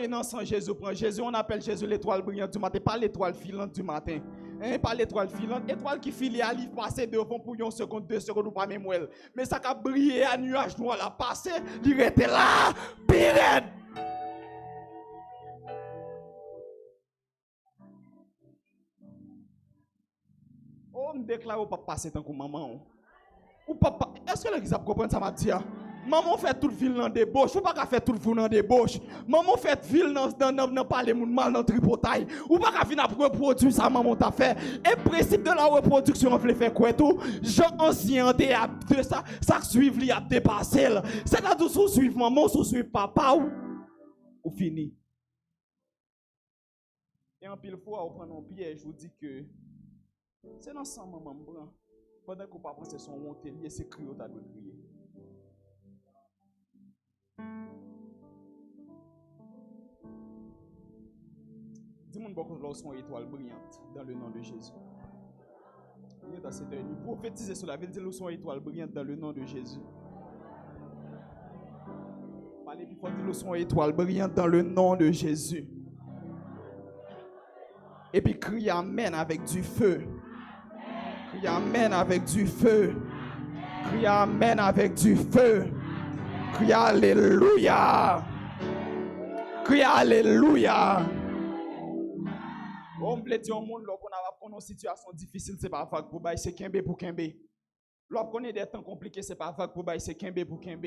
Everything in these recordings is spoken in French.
voyez dans sang Jésus prend. Jésus, on appelle Jésus l'étoile brillante du matin, pas l'étoile filante du matin. Hein, pas l'étoile filante, étoile qui file à livre passer devant pour 1 seconde, 2 secondes ou pas même elle. Mais ça a brillé à nuage noir là, passé, il était là, pirate. Oh, me déclare pas passer tant que maman. Ou papa, est-ce que l'église comprend ça m'a dit? Maman fait toute ville dans débauche, ou pas qu'à faire toute ville dans débauche. Maman fait ville dans parler moun mal dans tripotaille. Ou pas qu'à venir reproduire ça maman t'a fait. Et principe de la reproduction on veut faire quoi tout? Jean ancien de ça suivre li a dépassé. C'est là tout sous suivre maman, sous suivre papa ou fini. Et en pile fois on prend un piège, je vous dis que c'est dans ça maman blanc. Pendant qu'on pas penser son montelier, c'est crier au tas de crier. Dis-moi que nous sommes étoile brillante dans le nom de Jésus. Dans cette heure, nous prophétiser sur la ville, nous sommes étoile brillante dans le nom de Jésus. Parlez plus fort, nous sommes étoile brillante dans le nom de Jésus. Et puis crier amen avec du feu. Crier amen avec du feu. Crier amen avec du feu. Crier alléluia. Crier alléluia. On veut dire au monde qu'on a pour une situation difficile, c'est pas vague pour bailler, c'est kembe pour kembe. Lorsqu'on est des temps compliqués, c'est pas vague pour bailler, c'est kembe pour kembe.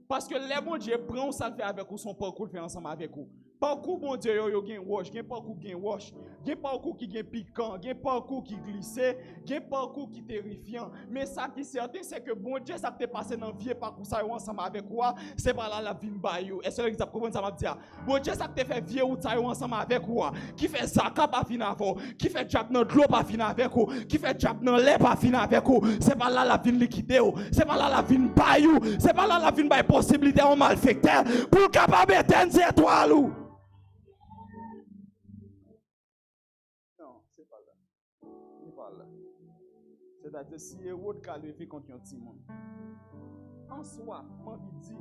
Parce que les bon Dieu prend ça fait avec vous, son parcours fait ensemble avec vous. Parcours bon Dieu yo gen wash, gen parcours gen wash, gen parcours qui gen piquant, gen parcours qui glissé, gen parcours qui terrifiant. Mais ça qui est certain c'est que bon Dieu ça t'est passé dans vieux parcours ça ensemble avec quoi, c'est pas là la vie bayou. Est-ce que vous comprenez ça m'a dit? Bon Dieu ça t'est fait vieux ou ça ensemble avec quoi, qui fait zaka pas fin avant, qui fait jab dans l'eau pas fin avec vous, qui fait jab dans l'air pas fin avec vous. C'est pas là la vie liquidée, c'est pas là la vie bayou, c'est pas là la vie bay possibilité en malfecteur pour capable éteindre ces étoiles. C'est-à-dire, si Hérode a levé contre un petit monde, en soi, je dis,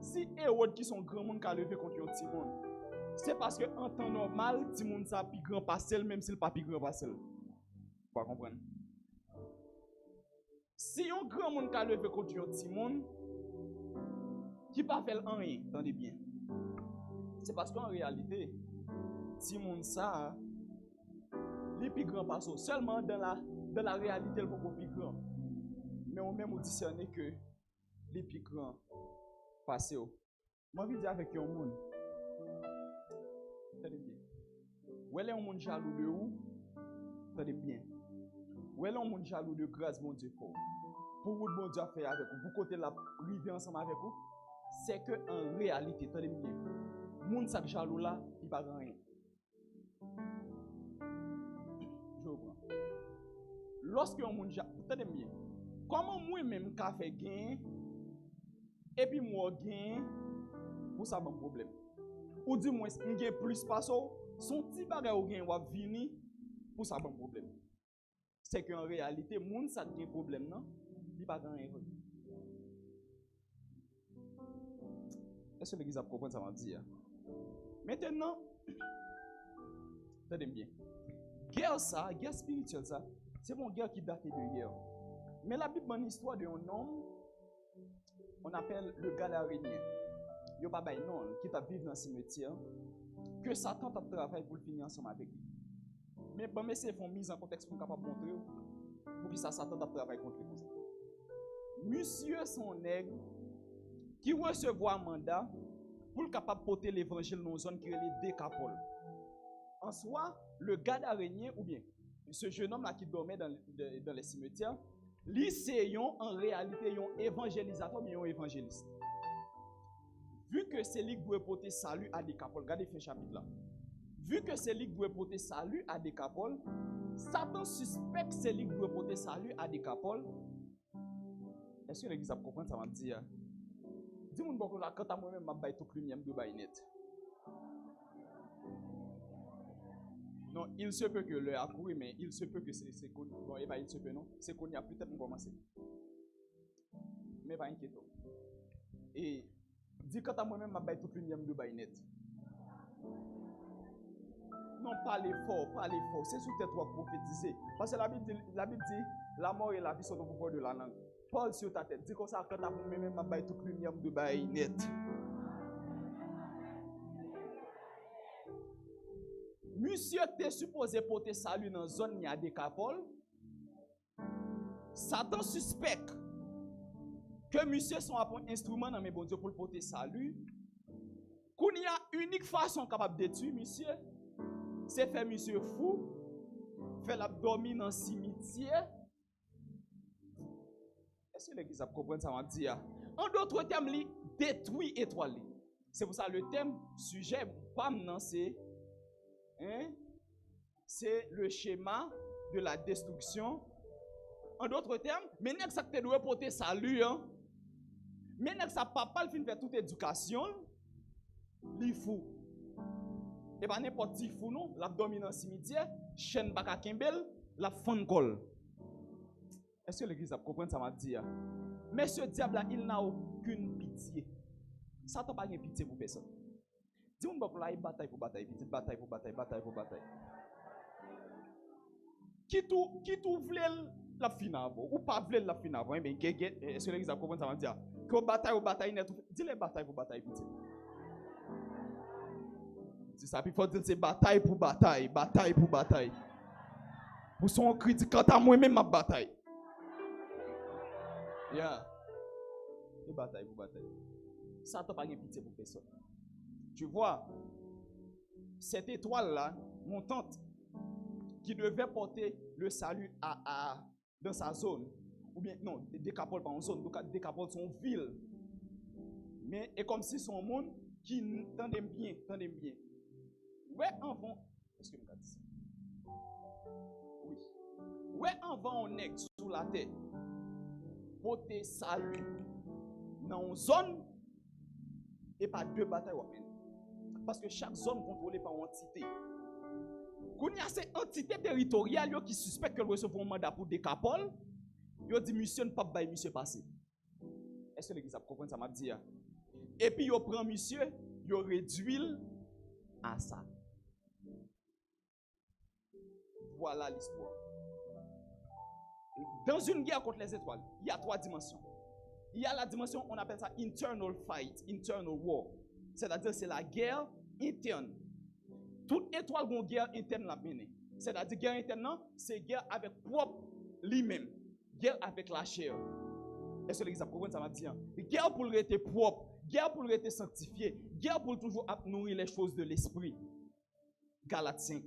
si Hérode qui sont grand monde a levé contre un petit monde, c'est parce que en temps normal, petit monde ça plus grand passel, même si le pas plus grand passel. Vous pas comprendre? Si un grand monde a levé contre un petit monde, qui pas fait rien, attendez bien. C'est parce qu'en réalité, petit monde ça, les plus grands passent seulement dans la réalité, le plus grand. Mais on même auditionné que les plus grands passent. Moi, je dis avec un monde. Tenez bien. Où est un monde jaloux de où? Tenez bien. Où est un monde jaloux de grâce, mon Dieu, pour vous, bon Dieu, faire avec vous. Vous côté la rivière ensemble avec vous. C'est que en réalité, tenez bien. Monde ça jaloux là, il va rien. Je comprends. Lorsque un monde jaloux, tenez bien. Comment moi-même qu'a fait gain et puis moi gain pour ça bon problème. Ou dit moi gain plus parce son petit bagage ou gain va venir pour ça bon problème. C'est qu'en réalité monde ça gain problème non, il pas grand rien. Est-ce que l'église a compris ça m'a dit? Maintenant tenez bien. Guerre ça, guerre spirituelle ça, c'est une guerre qui date de hier. Mais la Bible a une histoire d'un homme, on appelle le Gadarénien. Il n'y a pas non, qui t'a vécu dans le cimetière, que Satan t'a travaillé pour le finir ensemble avec lui. Mais bon, mais c'est une mise en contexte pour capable montrer pour que Satan t'a travaillé contre lui. Monsieur son nègre qui recevait un mandat pour capable porter l'évangile dans une zone qui est les Décapoles. En soi, le Gadarénien, ou bien ce jeune homme là qui dormait dans les cimetières, lui c'est en réalité un évangélisateur mais un évangéliste. Vu que c'est lui qui doit porter salut à Décapole, regardez ce chapitre là. Vu que c'est lui qui doit porter salut à Décapole, Satan suspecte c'est lui qui doit porter salut à Décapole. Est-ce que l'église a compris ça m'a dit? Dis-moi bon là quand moi-même m'a bail tout lumière de bail net. Non, il se peut que l'heure a couru, mais il se peut que c'est connu. Bon, et bien, il se peut, non? C'est connu, a peut-être commencé. Mais pas inquiétant. Et, dis quand à moi-même, ma baille toute lumière de baïnet. parler fort. C'est sous tes trois prophétiser. Parce que la Bible dit, la mort et la vie sont au pouvoir de la langue. Parle sur ta tête. Dis comme ça, quand tu as pour même ma baille toute lumière de baille net. Monsieur t'es supposé porter salut dans la zone il y a des capoles. Satan suspecte que monsieur sont un instrument dans mes bon Dieu pour le porter salut. Qu'on y a unique façon capable de détruire monsieur, c'est faire monsieur fou, faire l'abdomen dans le cimetière. Est-ce que l'église a compris ça m'a dit? En d'autres termes, li détruit étoile. C'est pour ça le thème sujet pas maintenant c'est le schéma de la destruction. En d'autres termes, maintenant que ça te doit porter salut, maintenant que ça papa le fin faire toute éducation, li fou. Et pas n'importe qui fou non, l'abdomen dans le cimetière, chaîne baka kembel, la fond col. Est-ce que l'église a compris ça m'a dit? Mais ce diable là, il n'a aucune pitié. Satan n'a pas de pitié pour personne. Dis-moi pour la bataille pour bataille, petite bataille pour bataille. Qui tout voulait la fin avant ou pas voulait la fin avant, mais est-ce que l'église a compris ça m'a dit? Que bataille ou bataille net, dis les bataille pour bataille petite. C'est ça, il faut dire c'est bataille pour bataille. Pour son critique quant à moi-même ma bataille. Yeah. Et bataille pour bataille. Ça n'a pas de pitié pour personne. Tu vois, cette étoile-là, montante, qui devait porter le salut dans sa zone, ou bien, non, Décapole pas en zone, Décapole son ville. Mais c'est comme si son monde qui tendait bien. Ouais, avant, est-ce que nous dit? Oui. Ouais, avant on est sous la terre. Porter salut dans une zone et pas deux batailles. Parce que chaque zone contrôlée par une entité. Quand il y a ces entités territoriales qui suspectent qu'elles recevront un mandat pour Décapole, ils dit monsieur ne pas bailler monsieur passé. Est-ce que l'église a compris ça m'a dit? Et puis ils prend monsieur, ils réduit à ça. Voilà l'histoire. Dans une guerre contre les étoiles, il y a trois dimensions. Il y a la dimension, on appelle ça internal fight, internal war. C'est-à-dire c'est la guerre interne. Toute étoile a une guerre interne la mener. C'est-à-dire guerre interne, c'est guerre avec propre lui-même. Guerre avec la chair. Est-ce que l'église a compris ça m'a dit? Guerre pour être propre, guerre pour être sanctifié, guerre pour toujours nourrir les choses de l'esprit. Galates 5.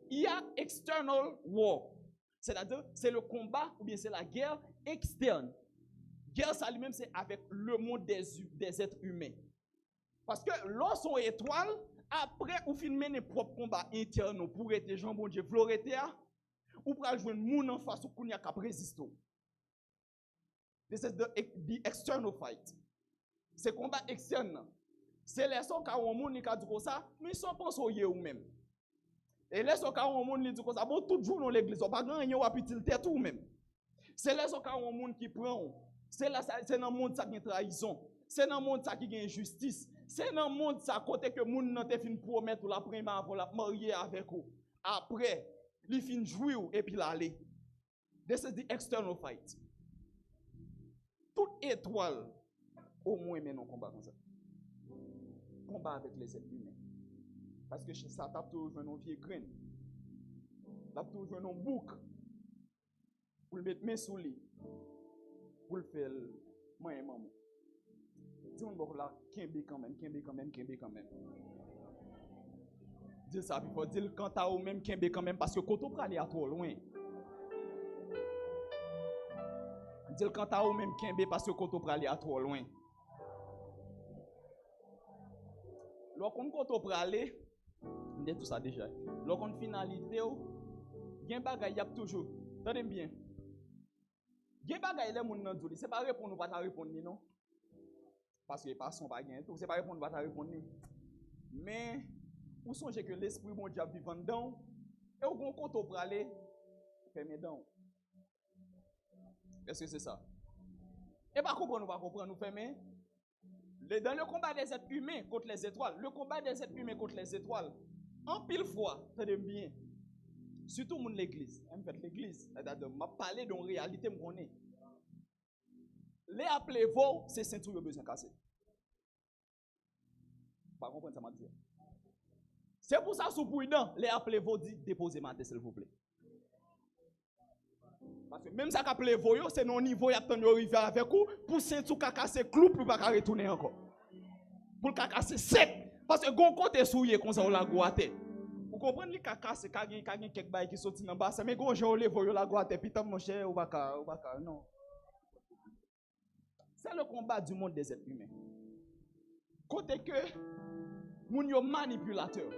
Il y a external war. C'est-à-dire, c'est le combat ou bien c'est la guerre externe. Guerre, ça lui-même, c'est avec le monde des êtres humains. Parce que lorsqu'on est étoile, après, on finit nos propres combats internes pour être Jean bon Dieu, Floretea, ou pour jouer un monde en face ou qu'on y a qu'à résister. This is the external fight. C'est combat externe. C'est les gens qui ont un monde qui a dit ça, mais ils sont pas soyeux ou même. Et les gens qui ont un monde qui dit ça, bon, tout jour dans l'église, on pas gagner ou appuyer tête ou même. C'est les gens qui ont un monde qui prend. C'est dans le monde qui a une trahison. C'est dans le monde qui a une injustice. C'est dans le monde qui a côté que le monde n'a pas fini de promettre ou la première avant la marier avec vous. Après, il finit de jouer et puis l'aller. This is the external fight. Toute étoile, au moins, mène un combat comme ça. Combat avec les êtres humains. Parce que ça tape toujours un vieux grain. Ça tape toujours un bouc. Pour le mettre mes sous lui. Pour le faire, moi et maman. Dis-moi là, Kembe quand même. Dis ça, il faut dire quand t'as au même Kembe quand même, parce que quand on peut aller à trop loin. Dis quand t'as au même Kembe, parce que quand on peut aller à trop loin. Lorsqu'on peut aller, on dit tout ça déjà. Lorsqu'on finalité, il y a un bagage, il y a toujours. Tenez bien. Il y a un bagage, les gens n'ont c'est pas répondre ou pas répondre, non? Parce que pas son bagage, c'est pas répondre ou pas répondre. Mais, vous songez que l'esprit bon Dieu vivant dedans, et au bon côté pour aller, fermez dedans. Est-ce que c'est ça? Et pas comprendre, nous fermer. Dans le combat des êtres humains contre les étoiles, En pile fois, tenez bien. Surtout mon l'église. En fait, l'église, m'a parlé d'une réalité me connaît. Les appelés vos, c'est ceinture de besoin cassé. Pas comprendre ça m'a dit. C'est pour ça sous prudent, les appelés vos dit déposez ma tête s'il vous plaît. Parce que même ça qu'appelé vos, c'est non niveau y a tant de arriver avec vous pour ceinture casser clou pour pas retourner encore. Pour casser sec parce que gon côté souillé comme ça on la goûter. Vous comprenez les caca c'est quelques bail qui sorti dans bas mais gon j'ai levé la goûter puis tant mon cher ou baka non. C'est le combat du monde des êtres humains. Côté que moun yo manipulateur.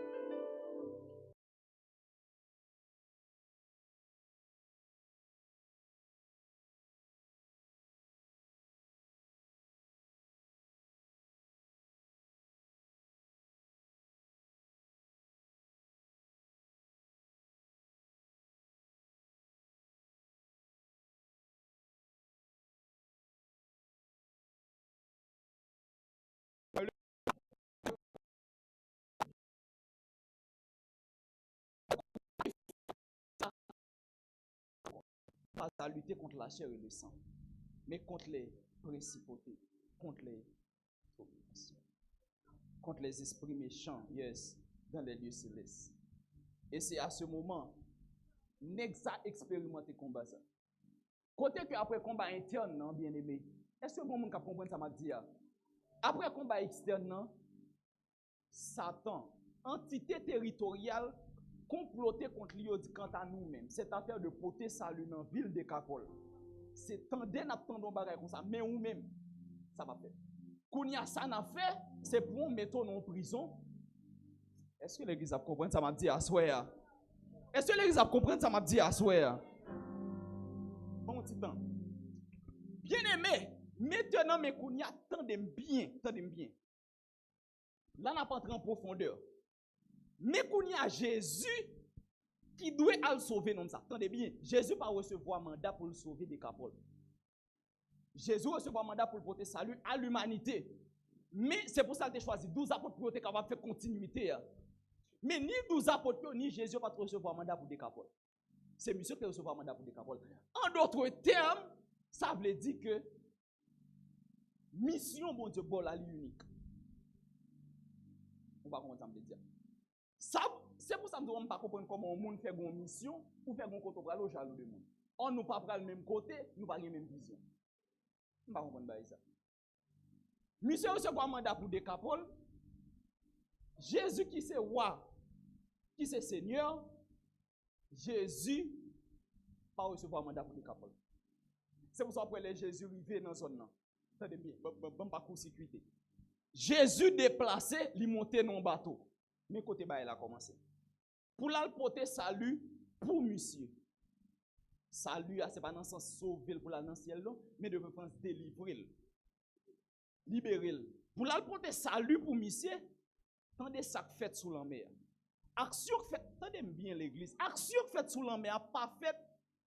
Pas à lutter contre la chair et le sang, mais contre les principautés, contre les dominations, contre les esprits méchants, yes, dans les lieux célestes. Et c'est à ce moment, Nexa expérimenté combat ça. Côté que après combat interne, non, bien aimé, est-ce que vous monde comprendre ça m'a dit? Après combat externe, non, Satan, entité territoriale, comploter contre lui quant à nous-mêmes. C'est affaire de porter salut dans la ville de Capol. C'est tendez n'a pas de comme ça, mais nous-mêmes, ça va faire. Kounia ça n'a fait, c'est pour mettre en prison. Est-ce que l'église a compris ça m'a dit à soir? Est-ce que l'église a compris ça m'a dit à soir? Bon petit temps. Bien aimé, maintenant mes Kounia tendez bien. Là n'a pas entré en profondeur. Mais qu'on y a Jésus qui doit le sauver, non ça. Attendez bien, Jésus pas recevoir mandat pour le sauver des capoles. Jésus recevoir mandat pour porter salut à l'humanité. Mais c'est pour ça qu'il a choisi 12 apôtres pour être capable de faire continuité. Mais ni 12 apôtres, ni Jésus pas recevoir mandat pour des capoles. C'est monsieur qui recevoir mandat pour des capoles. En d'autres termes, ça veut dire que mission, bon Dieu, bon, la unique. On va comment ça me dire. C'est pour ça que nous ne pas comprendre comment le monde fait une mission ou fait une côté au jaloux de monde. On nous pas le même côté, nous pas la même vision. On va comprendre ça. Monsieur recevoir mandat pour des capoles. Jésus qui c'est roi, qui c'est Seigneur, Jésus pas recevoir mandat pour des capoles. C'est pour ça que les Jésus arrivé dans zone là. Attendez bien, bon pas court-circuiter. Jésus déplacé, il monté dans un bateau. Mais côté bas, il a commencé. Pour la porter salut pour monsieur. Salut, ce n'est pas dans le sens sauver pour la dans le ciel, mais de sens délivrer. Libérer. Pour la porter salut pour monsieur, tendez ça fait sous la mer. Action fait, tendez bien l'église. Action fait sous la mer, pas fait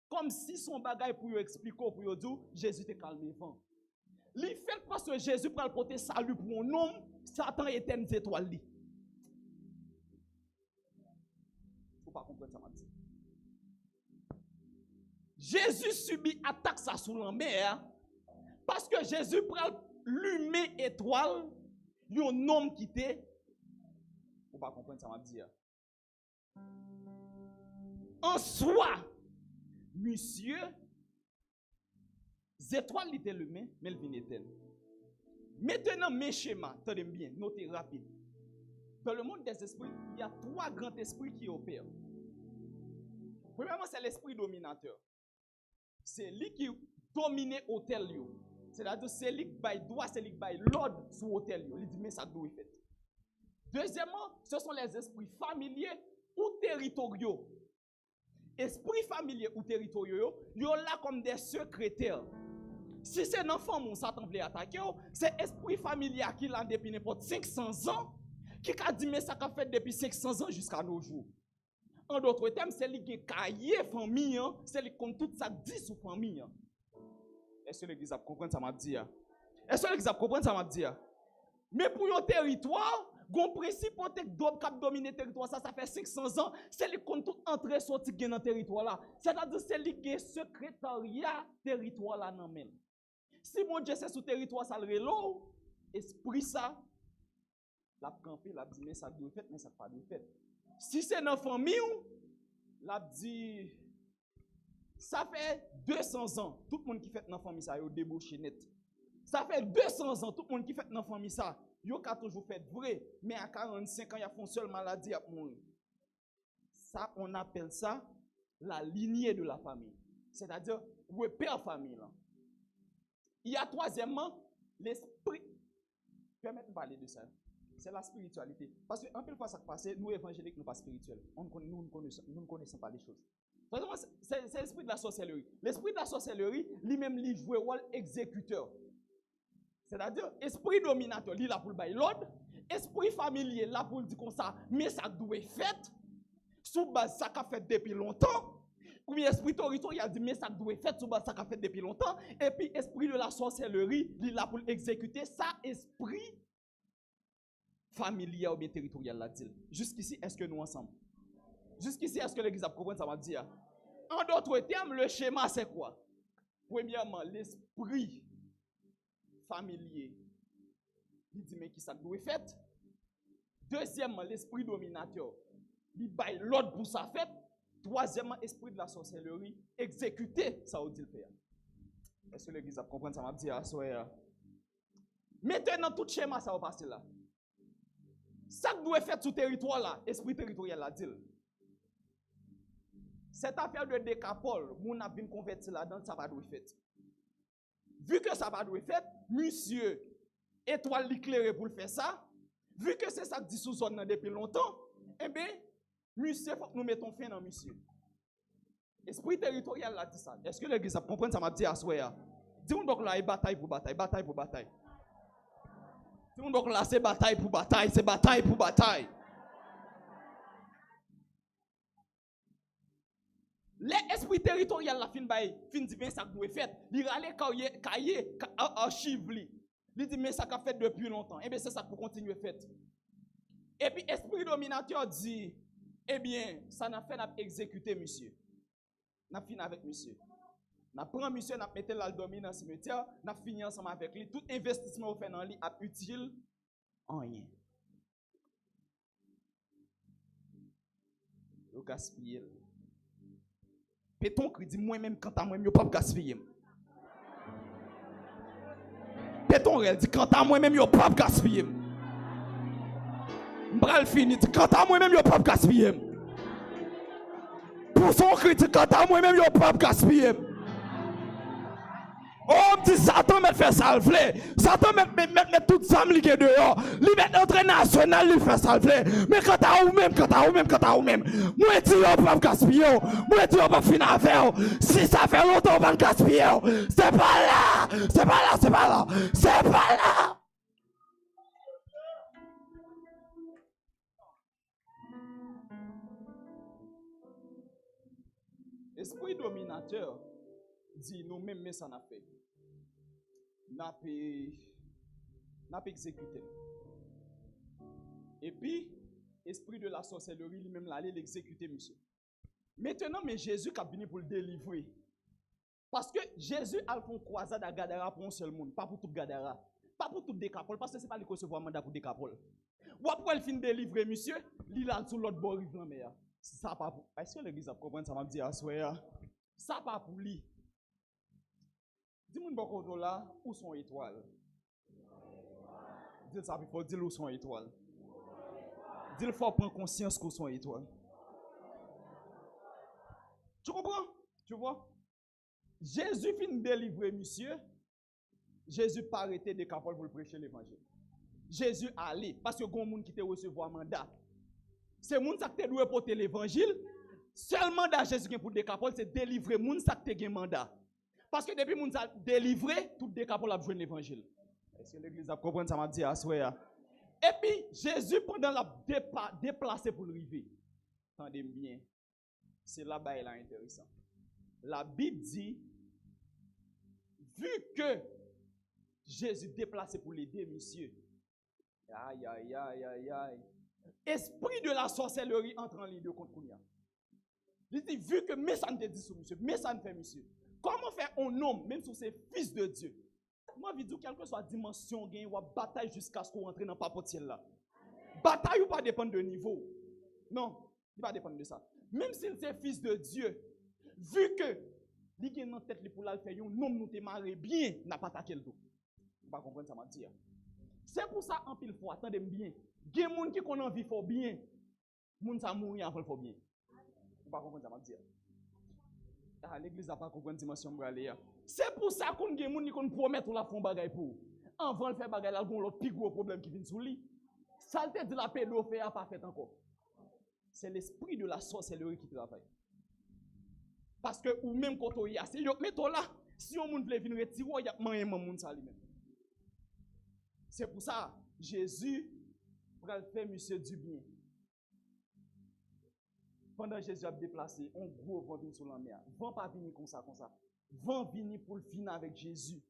comme si son bagage pour expliquer, pour dire, Jésus te calme vent. Li fait parce que Jésus prend le porter salut pour un homme, Satan éteint les étoiles. Faut pas comprendre ça, m'a dit. Jésus subit attaque ça sous la mer parce que Jésus prend l'humain étoile, un homme qui était. Faut pas comprendre ça, m'a dit. En soi, monsieur, les étoiles étaient l'humain, mais elles viennent. Maintenant, mes schémas, tenez bien, notez rapide. Dans le monde des esprits, il y a 3 grands esprits qui opèrent. Premièrement, c'est l'esprit dominateur. C'est lui qui domine l'hôtel. C'est-à-dire, c'est lui qui baille droit, c'est lui qui baille l'ordre sur l'hôtel. Il dit, mais ça doit être fait. Deuxièmement, ce sont les esprits familiers ou territoriaux. Esprits familiers ou territoriaux, ils sont là comme des secrétaires. Si c'est un enfant, mon Satan veut attaquer, c'est l'esprit familier qui l'a depuis n'importe 500 ans, qui a dit, mais ça a fait depuis 500 ans jusqu'à nos jours. En d'autres termes, c'est lui qui a caillé famille, c'est lui qui compte tout ça dit sur famille. Est-ce que l'église a compris ça m'a dit? Est-ce que l'église a compris ça m'a dit? Mais pour un territoire, gon principe que dob k'ap dominer territoire ça fait 500 ans, c'est lui compte tout entrer sorti dans le territoire là. C'est-à-dire c'est lui qui est secrétariat territoire là nan men. Si mon Dieu c'est sous territoire ça le relo, esprit ça la camper, la dit mais ça doit fait mais ça pas doit fait. Si c'est dans famille la dit ça fait 200 ans, tout le monde qui fait dans famille ça yo débouché net. Ça fait 200 ans, tout le monde qui fait dans famille ça, yo ka toujours fait vrai, mais à 45 ans, il y a une seule maladie à mourir. Ça, on appelle ça la lignée de la famille. C'est-à-dire, repère famille là. Il y a troisièmement, l'esprit. Permettez-moi de parler de ça. C'est la spiritualité. Parce que, un peu de fois, ça passe, nous évangéliques, nous pas spirituels. Nous ne connaissons pas les choses. C'est l'esprit de la sorcellerie. L'esprit de la sorcellerie, lui-même, il joue le rôle exécuteur. C'est-à-dire, esprit dominateur, il est là pour le bailler l'ordre. Esprit familier, là pour le dire comme ça, mais ça doit être fait. Sous base, ça qu'a fait depuis longtemps. Ou bien esprit territorial, dit, mais ça doit être fait sous base, ça qu'a fait depuis longtemps. Et puis, esprit de la sorcellerie, il est là pour exécuter ça, esprit familier ou bien territorial, là, dit. Jusqu'ici, est-ce que nous ensemble? Jusqu'ici, est-ce que l'église a compris ça va dire? En d'autres termes, le schéma, c'est quoi? Premièrement, l'esprit familier. Il dit, mais qui ça doit être fait? Deuxièmement, l'esprit dominateur. Il baille l'ordre pour sa fête. Troisièmement, esprit de la sorcellerie. Exécuter, ça veut dire le faire. Est-ce que l'église a compris ça m'a dit à soir? Maintenant, tout schéma, ça va passer là. Ça doit être fait sur le territoire là, esprit territorial là, dit. Cette affaire de décapole, mon a bien converti là-dedans, ça va doit être fait. Vu que ça va doit être fait, monsieur, étoile l'éclairé pour le faire ça, vu que c'est ça que dit sous zone depuis longtemps, eh bien, monsieur, il faut que nous mettons fin dans monsieur. Esprit territorial là dit ça. Est-ce que l'église a compris ça m'a dit à soir? Dis-nous donc là, bataille pour bataille, bataille pour bataille. Dis-nous donc là, c'est bataille pour bataille, c'est bataille pour bataille. L'esprit territorial la fin dit bien ça doit faire. Il râle cahier archive li. Il dit mais ça qu'a fait depuis longtemps. Et bien c'est ça pour continuer faire. Et puis esprit dominateur dit eh bien ça n'a fait n'a exécuter monsieur. N'a fini avec monsieur. N'a prend monsieur n'a mettre là dormir dans le cimetière, n'a fini ensemble avec lui. Tout investissement fait dans lui a utile en rien. Yo gaspiller. Péton qui dit moi-même quand à moi-même, je ne peux pas gaspiller. Péton elle dit quand à moi-même, je ne peux pas gaspiller. M'bral fini dit quand à moi-même, je ne peux pas gaspiller. Pour son critique quand à moi-même, je ne peux pas gaspiller. Oh, petit Satan me fait salver. Satan me tout ça me ligue dehors. Lui met entrée nationale, lui fait salver. Mais quand à vous même, moi tu vas pas gaspiller. Moi tu vas pas finir à faire. Si ça fait longtemps on va gaspiller. C'est pas là. C'est pas là. Esprit dominateur dit nous-mêmes, mais ça n'a fait. N'a pas exécuté. Et puis, esprit de la sorcellerie, lui-même, l'aller l'exécuter, monsieur. Maintenant, mais Jésus qui a venu pour le délivrer. Parce que Jésus a fait une croisade à Gadara pour un seul monde, pas pour tout Gadara. Pas pour tout Décapole, parce que ce n'est pas le recevoir mandat pour Décapole. Ou après, il finit de délivrer, monsieur, il a sur l'autre bord, rive la mer. Ça pas pour. Est-ce que l'église a compris ça m'a dit à soir? Ça pas pour lui. Dis-moi beaucoup là, où sont les étoiles? Dis ça, il faut dire où sont les étoiles. Dis il faut prendre conscience où sont les étoiles. Tu comprends? Tu vois? Jésus finit de délivrer, monsieur. Jésus pas arrêté de Décapole pour prêcher l'évangile. Jésus allait, parce que il y a des gens qui te recevoir mandat. C'est les gens qui te doivent porter l'évangile. Seul mandat Jésus pour Décapole, c'est délivrer les gens qui te ont mandat. Parce que depuis que nous avons délivré, tout Décapole a besoin de l'évangile. Est-ce que l'église a compris ça m'a dit à soir? Et puis, Jésus, pendant la déplacé pour le river, attendez bien, c'est là-bas il est intéressant. La Bible dit, vu que Jésus déplacé pour l'aider, monsieur, Aïe, aïe, aïe, aïe, aïe. Esprit de la sorcellerie entre en ligne de compte. Il dit, vu que mais ça ne te dit sur monsieur, mais ça ne fait monsieur. Comment faire un homme, même si c'est fils de Dieu? Moi, je dis, quelle que soit la dimension, il y a une bataille jusqu'à ce qu'on rentre dans le papotiel là. Bataille ou pas dépend de niveau. Non, il va dépendre de ça. Même s'il est fils de Dieu, vu que il est dans tête pour la faire, un homme nous te marre bien, n'a pas attaqué le dos. Vous pas comprendre ça m'a dit. C'est pour ça en pile fois, attendez bien. Il y a des gens qui ont envie de faire bien, les gens mourir avant de faire bien. Vous pas comprendre ça m'a dit. L'église n'a pas compris la dimension de aller. C'est pour ça qu'on a des gens qui promettent la fond bagay pour. Avant de faire bagay là, on a plus gros problème qui vient sur lui. Ça te dit la pédophilie n'a pas fait encore. C'est l'esprit de la sorcellerie qui travaille. Parce que ou même quand on y a, c'est yo mettons là, si on veut venir retirer, il y a moyen moun ça lui-même. C'est pour ça Jésus va faire monsieur du bien. Pendant Jésus a déplacé, on gros vent venir sur la mer. Vent pas venir comme ça. Vent venir pour le finir avec Jésus.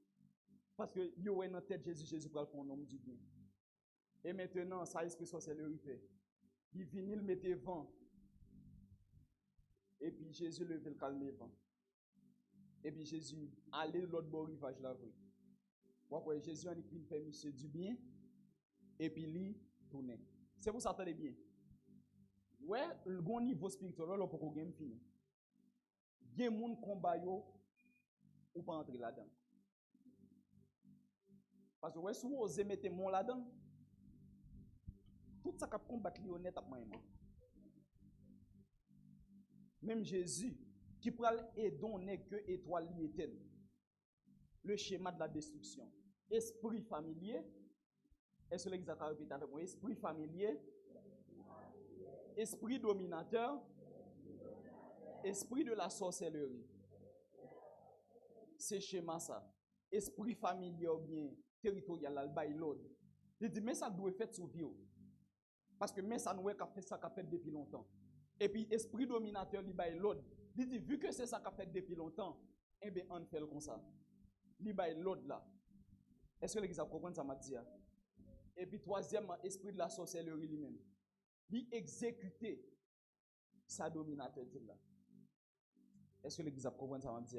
Parce que yo est dans tête Jésus va faire un homme du bien. Et maintenant, ça esprit sorcellerie fait. Il vient il mettre vent. Et puis Jésus levait le calme vent. Et puis Jésus allait de l'autre bord rivage la rue. Pourquoi Jésus a écrit fait monsieur du bien. Et puis lui tourner. C'est pour ça attendez bien. Ouais, le bon niveau spirituel là pour qu'on gagne fini. Il y a des gens qui combat ou pas entrer là-dedans. Parce que ouais, si vous osez mettre mon là-dedans, tout ça qui combat honnête à moi. Même Jésus, qui pourra aider n'est que étoile éternelle. Le schéma de la destruction. Esprit familier. Est-ce que l'exact répète avec moi? Esprit familier. Esprit dominateur. Esprit de la sorcellerie. C'est schéma ça. Esprit familier ou bien territorial, al bay l'autre. Il dit, mais ça doit être sur vie. Parce que mais ça nous a fait ça qu'a fait depuis longtemps. Et puis, esprit dominateur, il bay l'autre. Il dit, vu que c'est ça qu'a fait depuis longtemps, eh bien, on fait comme ça. Il bay l'autre là. Est-ce que l'église a compris ça m'a dit? Et puis, troisièmement, esprit de la sorcellerie lui-même. Il exécuter sa dominateur là. Est-ce que l'église a compris ça m'a dit?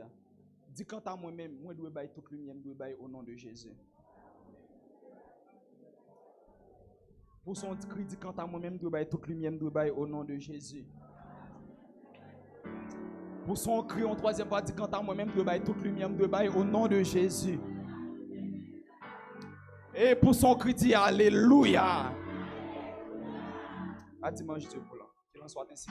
Dis quant à moi-même, moi, je dois bailler toute lumière, je dois bailler au nom de Jésus. Pour son cri, dit quant à moi-même, je dois bailler toute lumière, je dois bailler au nom de Jésus. Pour son cri en troisième fois, dit quant à moi-même, je dois bailler toute lumière, je dois bailler au nom de Jésus. Et pour son cri, dit Alléluia. À dimanche Dieu pour là. Qu'il en soit ainsi.